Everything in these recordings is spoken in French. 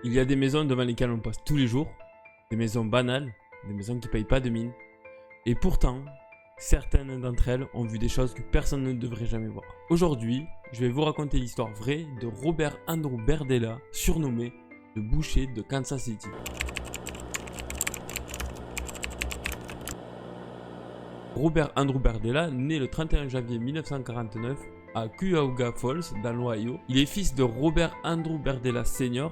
Il y a des maisons devant lesquelles on passe tous les jours, des maisons banales, des maisons qui ne payent pas de mine. Et pourtant, certaines d'entre elles ont vu des choses que personne ne devrait jamais voir. Aujourd'hui, je vais vous raconter l'histoire vraie de Robert Andrew Berdella, surnommé le boucher de Kansas City. Robert Andrew Berdella naît le 31 janvier 1949 à Cuyahoga Falls, dans l'Ohio. Il est fils de Robert Andrew Berdella Sr.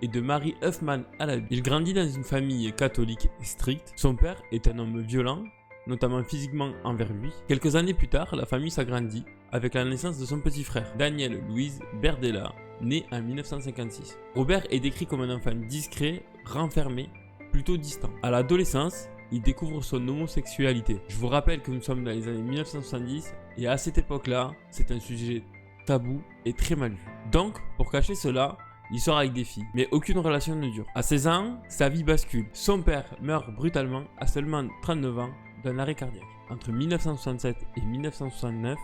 et de Mary Huffman Alabi. Il grandit dans une famille catholique stricte. Son père est un homme violent, notamment physiquement envers lui. Quelques années plus tard, la famille s'agrandit avec la naissance de son petit frère, Daniel Louis Berdella, né en 1956. Robert est décrit comme un enfant discret, renfermé, plutôt distant. À l'adolescence, il découvre son homosexualité. Je vous rappelle que nous sommes dans les années 1970 et à cette époque-là, c'est un sujet tabou et très mal vu. Donc, pour cacher cela, il sort avec des filles, mais aucune relation ne dure. À 16 ans, sa vie bascule. Son père meurt brutalement à seulement 39 ans d'un arrêt cardiaque. Entre 1967 et 1969,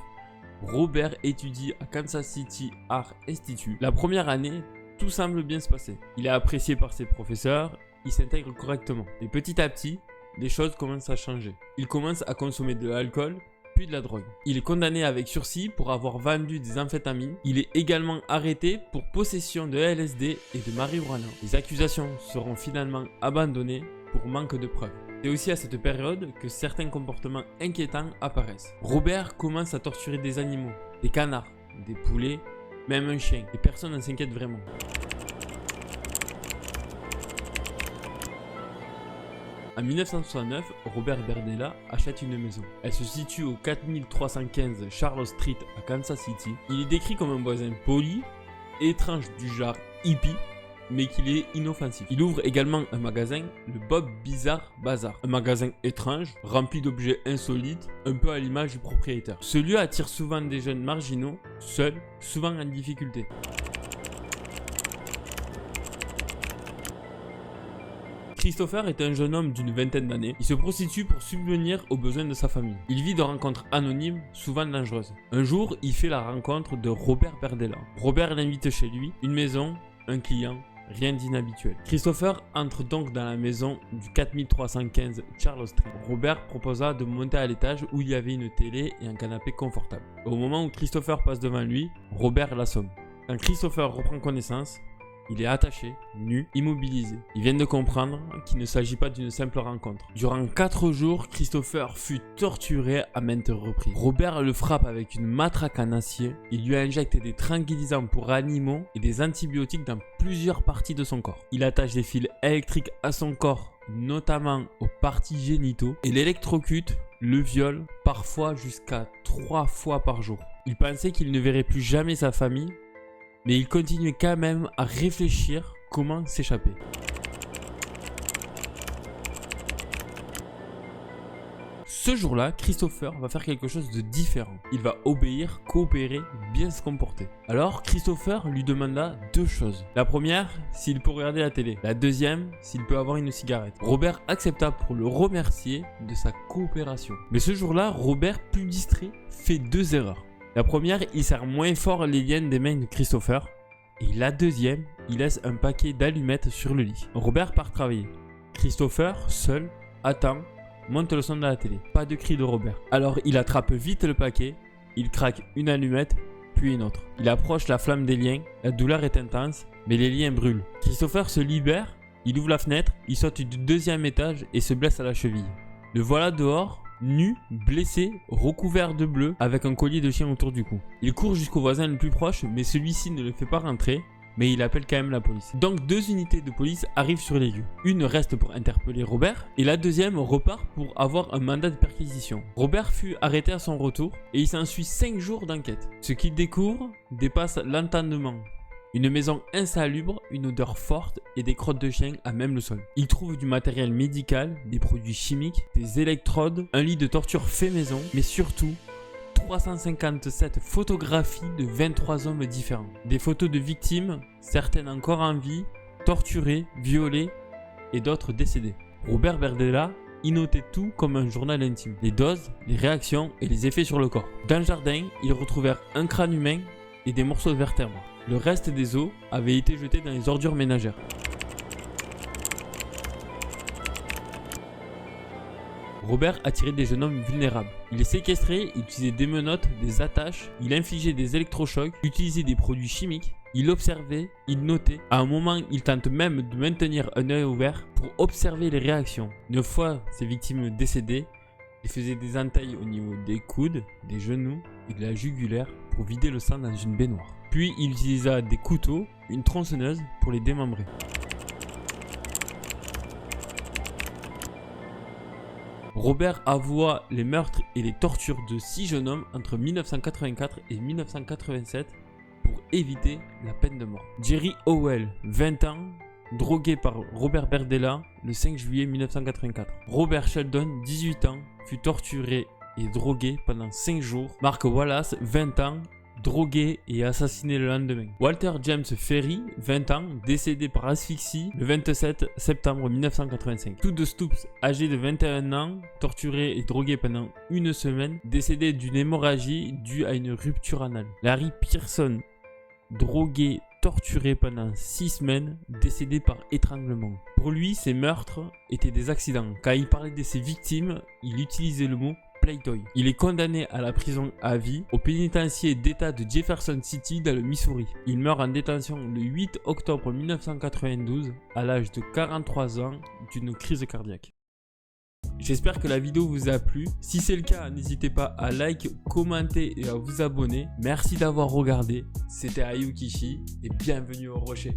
Robert étudie à Kansas City Art Institute. La première année, tout semble bien se passer. Il est apprécié par ses professeurs, il s'intègre correctement. Et petit à petit, les choses commencent à changer. Il commence à consommer de l'alcool, puis de la drogue. Il est condamné avec sursis pour avoir vendu des amphétamines. Il est également arrêté pour possession de LSD et de marijuana. Les accusations seront finalement abandonnées pour manque de preuves. C'est aussi à cette période que certains comportements inquiétants apparaissent. Robert commence à torturer des animaux, des canards, des poulets, même un chien, et personne ne s'inquiète vraiment. En 1969, Robert Berdella achète une maison. Elle se situe au 4315 Charles Street à Kansas City. Il est décrit comme un voisin poli, étrange du genre hippie, mais qu'il est inoffensif. Il ouvre également un magasin, le Bob Bizarre Bazaar. Un magasin étrange, rempli d'objets insolites, un peu à l'image du propriétaire. Ce lieu attire souvent des jeunes marginaux, seuls, souvent en difficulté. Christopher est un jeune homme d'une vingtaine d'années. Il se prostitue pour subvenir aux besoins de sa famille. Il vit de rencontres anonymes, souvent dangereuses. Un jour, il fait la rencontre de Robert Berdella. Robert l'invite chez lui, une maison, un client, rien d'inhabituel. Christopher entre donc dans la maison du 4315 Charles Street. Robert proposa de monter à l'étage où il y avait une télé et un canapé confortable. Au moment où Christopher passe devant lui, Robert l'assomme. Quand Christopher reprend connaissance, il est attaché, nu, immobilisé. Ils viennent de comprendre qu'il ne s'agit pas d'une simple rencontre. Durant 4 jours, Christopher fut torturé à maintes reprises. Robert le frappe avec une matraque en acier. Il lui injecte des tranquillisants pour animaux et des antibiotiques dans plusieurs parties de son corps. Il attache des fils électriques à son corps, notamment aux parties génitaux, et l'électrocute, le viole, parfois jusqu'à 3 fois par jour. Il pensait qu'il ne verrait plus jamais sa famille, mais il continuait quand même à réfléchir comment s'échapper. Ce jour-là, Christopher va faire quelque chose de différent. Il va obéir, coopérer, bien se comporter. Alors, Christopher lui demanda 2 choses. La première, s'il peut regarder la télé. La deuxième, s'il peut avoir une cigarette. Robert accepta pour le remercier de sa coopération. Mais ce jour-là, Robert, plus distrait, fait 2 erreurs. La première, il serre moins fort les liens des mains de Christopher. Et la deuxième, il laisse un paquet d'allumettes sur le lit. Robert part travailler. Christopher, seul, attend, monte le son de la télé. Pas de cri de Robert. Alors il attrape vite le paquet, il craque une allumette, puis une autre. Il approche la flamme des liens, la douleur est intense, mais les liens brûlent. Christopher se libère, il ouvre la fenêtre, il saute du 2e étage et se blesse à la cheville. Le voilà dehors, nu, blessé, recouvert de bleu, avec un collier de chien autour du cou. Il court jusqu'au voisin le plus proche, mais celui-ci ne le fait pas rentrer, mais il appelle quand même la police. Donc 2 unités de police arrivent sur les lieux. Une reste pour interpeller Robert, et la deuxième repart pour avoir un mandat de perquisition. Robert fut arrêté à son retour, et il s'ensuit 5 jours d'enquête. Ce qu'il découvre dépasse l'entendement. Une maison insalubre, une odeur forte et des crottes de chien à même le sol. Il trouve du matériel médical, des produits chimiques, des électrodes, un lit de torture fait maison, mais surtout 357 photographies de 23 hommes différents. Des photos de victimes, certaines encore en vie, torturées, violées et d'autres décédées. Robert Berdella y notait tout comme un journal intime. Les doses, les réactions et les effets sur le corps. Dans le jardin, ils retrouvèrent un crâne humain et des morceaux de vertèbres. Le reste des os avait été jeté dans les ordures ménagères. Robert attirait des jeunes hommes vulnérables. Il les séquestrait, il utilisait des menottes, des attaches, il infligeait des électrochocs, utilisait des produits chimiques, il observait, il notait. À un moment, il tente même de maintenir un œil ouvert pour observer les réactions. Une fois ses victimes décédées, il faisait des entailles au niveau des coudes, des genoux et de la jugulaire pour vider le sang dans une baignoire. Puis il utilisa des couteaux, une tronçonneuse pour les démembrer. Robert avoua les meurtres et les tortures de 6 jeunes hommes entre 1984 et 1987 pour éviter la peine de mort. Jerry Howell, 20 ans, drogué par Robert Berdella le 5 juillet 1984. Robert Sheldon, 18 ans, fut torturé et drogué pendant 5 jours. Mark Wallace, 20 ans, drogué et assassiné le lendemain. Walter James Ferry, 20 ans, décédé par asphyxie le 27 septembre 1985. Todd Stoops, âgé de 21 ans, torturé et drogué pendant une semaine, décédé d'une hémorragie due à une rupture anale. Larry Pearson, drogué, torturé pendant 6 semaines, décédé par étranglement. Pour lui, ces meurtres étaient des accidents. Quand il parlait de ses victimes, il utilisait le mot Playtoy. Il est condamné à la prison à vie au pénitencier d'État de Jefferson City dans le Missouri. Il meurt en détention le 8 octobre 1992 à l'âge de 43 ans d'une crise cardiaque. J'espère que la vidéo vous a plu. Si c'est le cas, n'hésitez pas à like, commenter et à vous abonner. Merci d'avoir regardé. C'était Ayukishi et bienvenue au Rocher.